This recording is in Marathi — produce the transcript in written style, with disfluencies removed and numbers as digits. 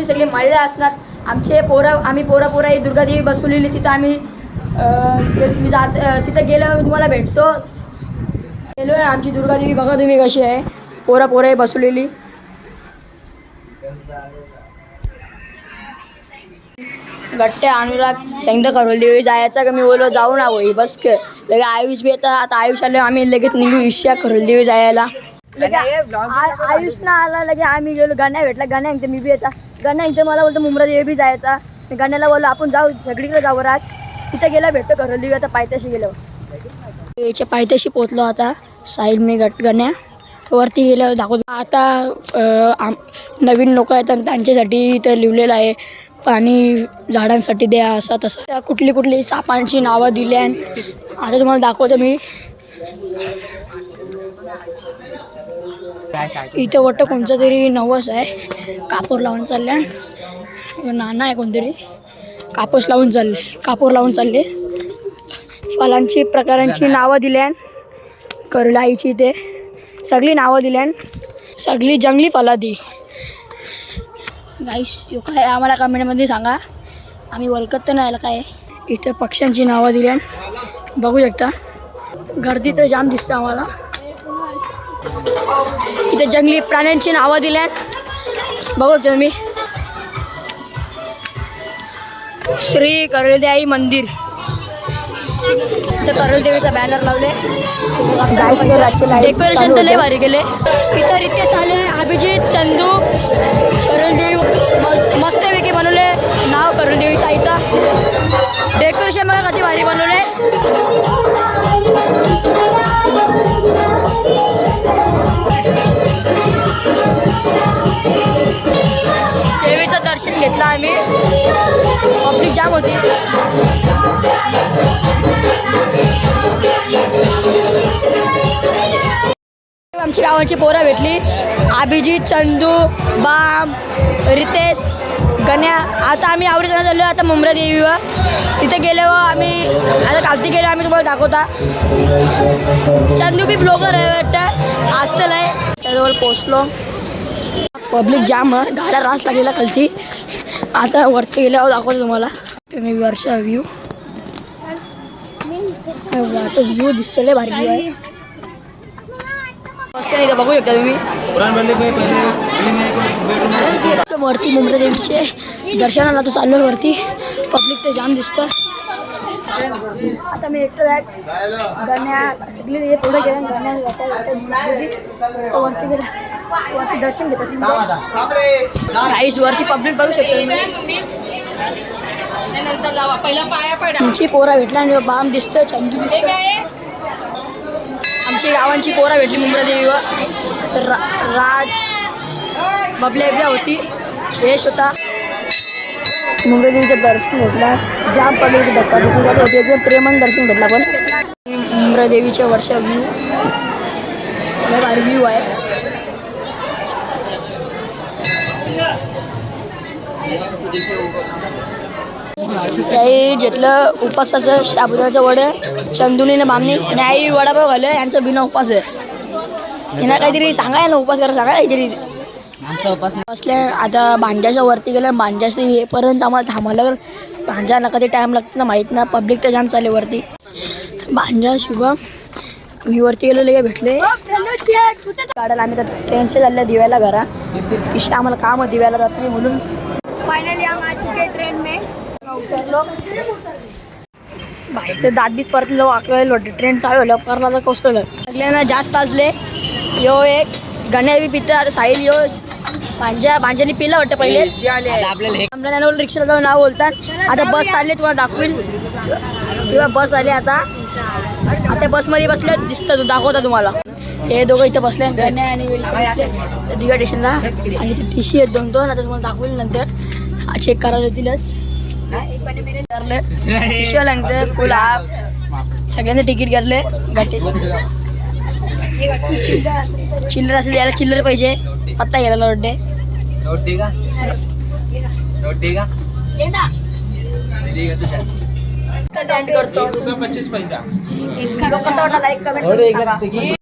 तुम्ही सगळे महिला असणार. आम्ही पोरा ही दुर्गादेवी बसवलेली तिथं आम्ही मी तिथं गेल्यावर तुम्हाला भेटतो. गेलो आहे आमची दुर्गादेवी बघा तुम्ही कशी आहे. पोरा बसवलेली. गट्टे अनुराग सांगता करोलदेवी जायचा का मी बोललो जाऊ ना होई बस के लगे आयुष बी येतात. आता आयुष आले आम्ही लगेच निघू इश्या करोलदेवी जायला. आयुष ना आला लगे आम्ही गेलो. गाण्या भेटला गाण्या मी बी येतात. गाण्या इथे मला बोलतो मुंब्रादेवी बी जायचा. मी गाण्याला बोललो आपण जाऊ सगळीकडे जाऊ आज. तिथं गेला भेटतो करोलदेवी. आता पायथ्याशी गेलो. याच्या पायथ्याशी पोचलो आता. साईल मी गण्या वरती गेल्यावर दाखवतो. आता नवीन लोक आहेत आणि त्यांच्यासाठी इथं लिहिलेलं आहे पाणी झाडांसाठी द्या असं तसं. त्या कुठली सापांची नावं दिली आहेत. आता तुम्हाला दाखवतो मी. इथे वाटतं कोणतं तरी नवस आहे. कापूर लावून चालल्या. नाना आहे कोणतरी कापूर लावून चालले. फळांची प्रकारांची नावं दिल्या. करलाईची इथे सगळी नावं दिल्या. सगळी जंगली फळं दी. गाईस यो काय आम्हाला कमेंटमध्ये सांगा. आम्ही ओळखत तर नाही काय. इथे पक्ष्यांची नावं दिल्या. बघू शकता गर्दी तर जाम दिसतं आम्हाला. इथे जंगली प्राण्यांची नावं दिल्या. बघू शकता तुम्ही. श्री करोलदेवी मंदिर. इथं करोलदेवीचा बॅनर लावले. डेकोरेशन तर लय भारी केले. इथं रितेश आले अभिजित चंदू करोलदेवी मस्तपैकी बनवले. नाव करोलदेवीच्या आईचा. डेकोरेशन मला कधी भारी बनवले. देवीचं दर्शन घेतलं आम्ही. पब्लिक जाम होती. आमची गावाची पोरं भेटली. अभिजित चंदू बाम रितेश गण्या. आता आम्ही आवडीचं चाललो आता मुंब्रादेवीवर. तिथे गेल्यावर आम्ही आता कालती गेलो आम्ही तुम्हाला दाखवता. चंदू बी ब्लॉगर आहे वाटतं असतं आहे. त्याजवळ पोचलो. पब्लिक जाम गाड्या रास लागलेला खालती. आता वरती गेल्यावर दाखवतो तुम्हाला. तुम्ही वर्षा व्ह्यू दिसतोय भारी व्ह्यू आहे. मस्त नाही बघू शकता तुम्ही. वरती मुंब्रादेवीचे दर्शनाला आता चाललो आहे वरती. पब्लिक ते जाम दिसतं. आता मी एकटं जाय गण्या सगळी पुढे गेल्या. गण्या वरती दर्शन घेत असेल. काहीच वरती पब्लिक बघू शकतो. तुमची पोरा भेटला आणि बाम दिसतं चंदू दिसतं. आमची गावांची पोरा भेटली मुंब्रादेवीवर. तर राज बबल्या होती. यश होता. मुंब्रादेवीचं दर्शन घेतलं. जाम पब्लिकचं धक्काधुक्की होती. एकदम प्रेमानं दर्शन घेतला. पण मुंब्रादेवीच्या वर्षा व्ह्यू भारी व्ह्यू आहे. त्याही घेतलं उपासाचं साबुदाण्याचं वडं चंदुनीनं बामणी आणि आई वडापाव घालं. यांचं बिना उपास आहे. यांना काहीतरी सांगाय ना उपास करा सांगा काहीतरी. बसल्या आता भांड्याच्या वरती गेलं. भांड्याचं येपर्यंत आम्हाला थांबायला. भांड्या नका ते टाईम लागतं ना माहीत ना. पब्लिक तर जाम चालले वरती. भांड्या शुभम मी वरती गेलो लगे भेटले. गाड्याला आम्ही तर ट्रेनचे चालल्या दिव्याला घरा. इशा आम्हाला काम दिव्याला जात नाही म्हणून फायनली आम्ही आ चुके ट्रेन में उतरलो. बाईचं दातबीत परतलो. वाकलेलो ट्रेन चालू झालं. परला तर कोसळलं. सगळ्यांना जास्त असले. यो एक गण्या बी पितं. आता साहिल यो भांज्याने पिलं वाटतं पहिले. आपल्याला रिक्षाला जाऊन नाव बोलतात. आता बस आली तुम्हाला दाखवीन. किंवा बस आली आता. आता बसमध्ये बसले दिसतं तू दाखवता तुम्हाला. हे दोघं इथं बसले गण्या आणि दिव्या स्टेशनला. आणि ते टी सी आहेत 2-2. आता तुम्हाला दाखवेल नंतर चेक करायला येतीलच. नंतर फुल हाफ सगळ्यांचं तिकीट घेतले. गाठी चिल्लर असेल याला चिल्लर पाहिजे. पत्ता गेला रोडे. करतो 25 पैसा. कसा वाटला लाईक कमेंट